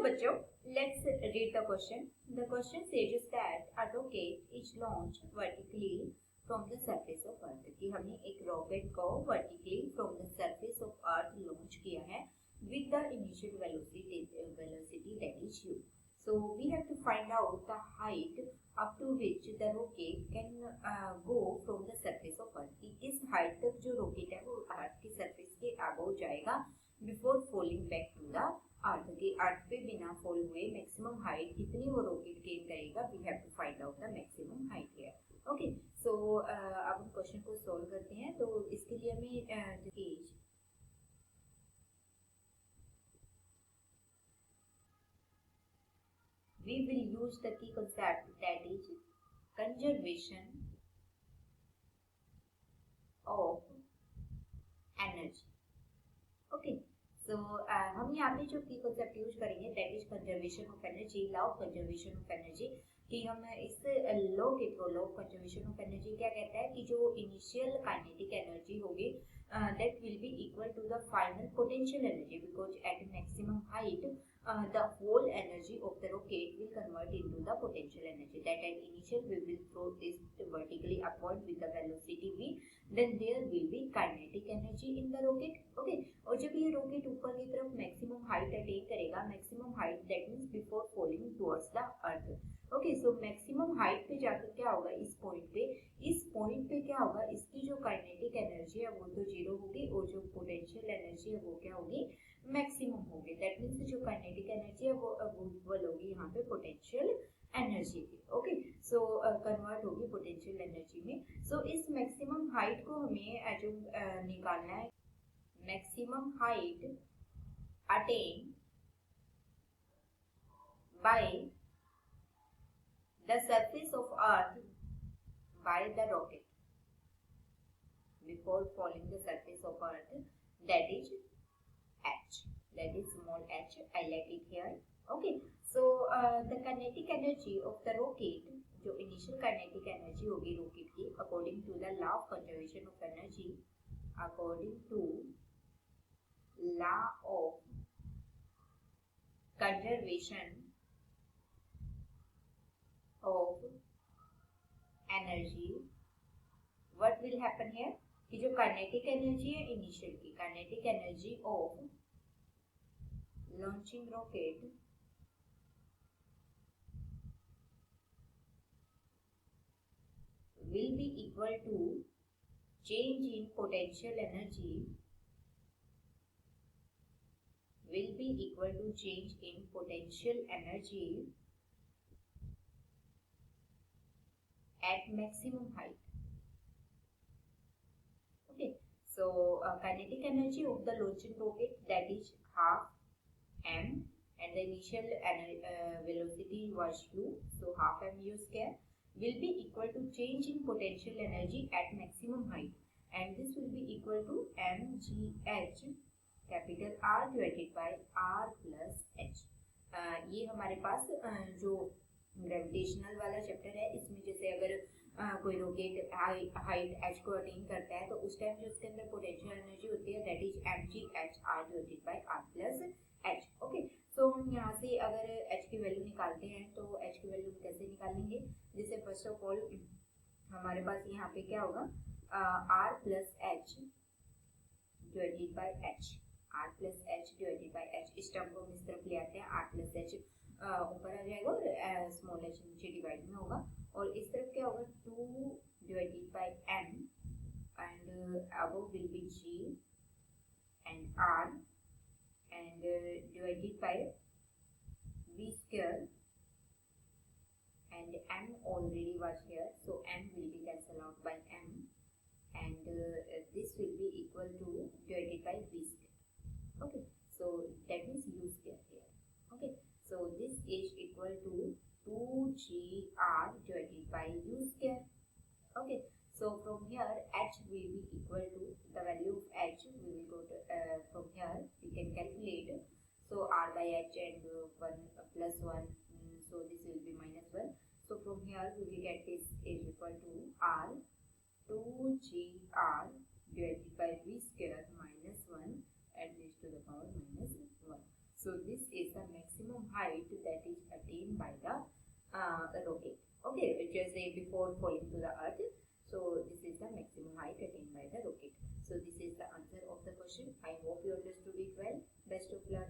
बच्चों, let's read the question. The question says that a rocket is launched vertically from the surface of Earth. कि हमने एक rocket को vertically from the surface of Earth launch किया है with the initial velocity that is u. So we have to find out the height up to which the rocket can go from the surface of Earth. कि इस height तक जो rocket है वो Earth की surface के above जाएगा before falling back to the अर्थ की अर्थ पे बिना फॉल हुए मैक्सिमम हाइट कितनी वो रॉकेट गेन करेगा. We have to find out the maximum height here. Okay, so अब हम क्वेश्चन को सॉल्व करते हैं. तो इसके लिए हमें we will use the key concept that is conservation of energy. Okay. So, हम यहाँ पे जो की कॉन्सेप्ट यूज करेंगे that is conservation of energy, law of conservation of energy. कि हम इस लॉ के through, law of conservation of energy क्या कहता है कि जो इनिशियल काइनेटिक एनर्जी होगी that will be equal to the final potential energy because at maximum height the whole energy of the rocket will convert into the potential energy that at initial we will throw this vertically upward with the velocity v, then there will be kinetic energy in the rocket. Okay, और जब ये rocket ऊपर की तरफ maximum height attain करेगा, maximum height that means before falling towards the earth. Okay, so maximum height पे जाकर क्या होगा, इस point पे क्या होगा, इसकी जो kinetic energy है वो तो जीरो होगी और जो potential energy है वो क्या होगी, मैक्सिमम होगी. दैट मीन्स जो काइनेटिक एनर्जी है वो इक्वल होगी यहाँ पे पोटेंशियल एनर्जी की. ओके, सो कन्वर्ट होगी पोटेंशियल एनर्जी में. सो इस मैक्सिमम हाइट को हमें जो निकालना है, maximum height attain by the surface of earth by the rocket before falling the surface of earth, that is h, that is small h, I let it here. Okay, so the kinetic energy of the rocket, जो initial kinetic energy होगी rocket की, according to the law of conservation of energy, according to law of conservation of energy, what will happen here कि जो kinetic energy है initial की, kinetic energy of launching rocket will be equal to change in potential energy, will be equal to change in potential energy at maximum height. Okay, so kinetic energy of the launching rocket that is half m and the initial velocity was u, so half m u square will be equal to change in potential energy at maximum height, and this will be equal to mgh capital R divided by R plus h. ये हमारे पास जो gravitational वाला chapter है, इसमें जैसे अगर कोई rocket height h को अटेन करता है तो उस टाइम जो उसके अंदर पोटेंशियल एनर्जी होती है that is mgh R divided by R plus h. Okay, so हम यहाँ से अगर h की वैल्यू निकालते हैं तो h की वैल्यू कैसे निकालेंगे, जैसे फर्स्ट ऑफ ऑल हमारे पास यहाँ पे क्या होगा, R plus h divided by h, R plus h divided by h. इस टर्म को हम इस तरफ ले आते हैं, R प्लस h ऊपर आ जाएगा और स्मॉल h नीचे डिवाइड में होगा, और इस तरफ क्या होगा 2 divided by m and above will be g and r and divided by v square and m already was here, so m will be cancelled out by m and this will be equal to divided by v square. Okay, so that means u square here. Okay, so this is equal to 2gr divided by u square. Okay, so from here h will be equal to the value of h, we will go to from here we can calculate, so r by h and 1 plus 1, so this will be minus 1, so from here we will get this is equal to r 2gr divided by v square minus 1 and raised to the power minus 1. So this is the maximum maximum height that is attained by the rocket. Okay, which is before falling to the earth. So this is the maximum height attained by the rocket. So this is the answer of the question. I hope you understood it well. Best of luck.